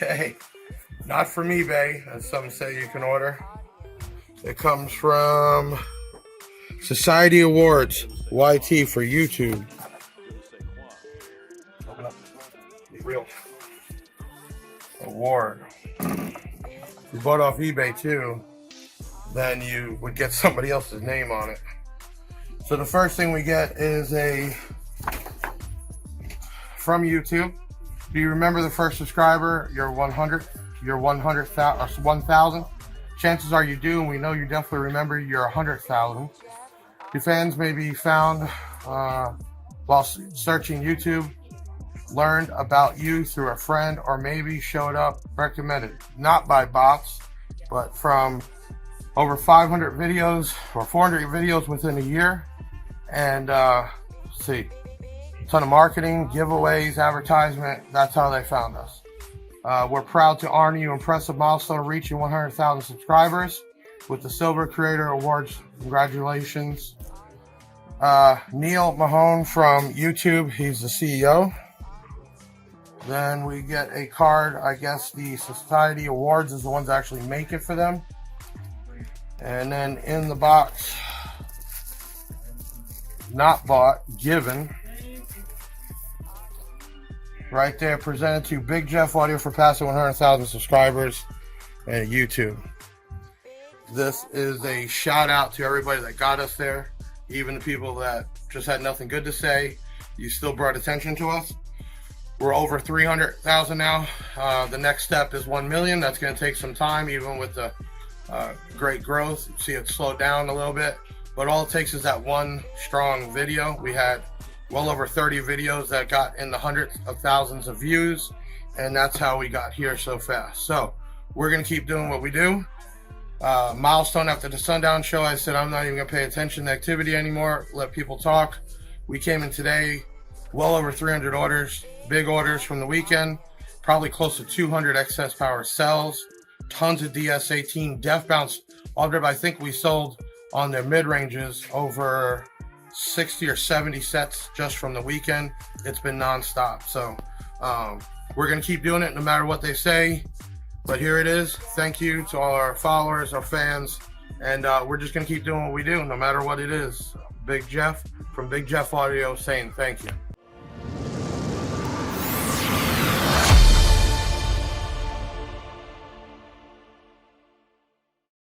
Okay, not from eBay, as some say you can order. It comes from Society Awards, YT for YouTube. Open up the real award. If you bought off eBay too, then you would get somebody else's name on it. So the first thing we get is from YouTube. Do you remember the first subscriber? Your 1,000. Chances are you do, and we know you definitely remember your 100,000. Your fans may be found while searching YouTube, learned about you through a friend, or maybe showed up recommended, not by bots, but from over 500 videos or 400 videos within a year. And let's see, a ton of marketing, giveaways, advertisement. That's how they found us. We're proud to honor you impressive milestone of reaching 100,000 subscribers with the Silver Creator Awards. Congratulations. Neil Mahone from YouTube, he's the CEO. Then we get a card. I guess the Society Awards is the ones that actually make it for them. And then in the box, not bought, given. Right there, presented to Big Jeff Audio for passing 100,000 subscribers at YouTube. This is a shout out to everybody that got us there. Even the people that just had nothing good to say, you still brought attention to us. We're over 300,000 now. The next step is 1 million. That's going to take some time, even with the great growth. See it slowed down a little bit, but all it takes is that one strong video. We had well over 30 videos that got in the hundreds of thousands of views, and that's how we got here so fast. So we're going to keep doing what we do. Milestone after the sundown show, I said I'm not even going to pay attention to activity anymore. Let people talk. We came in today, well over 300 orders, big orders from the weekend, probably close to 200 excess power cells, tons of DS18 def bounce. I think we sold on their mid-ranges over 60 or 70 sets just from the weekend. It's been non-stop. So we're going to keep doing it no matter what they say. But here it is. Thank you to all our followers, our fans, and we're just going to keep doing what we do no matter what it is. Big Jeff from Big Jeff Audio saying thank you.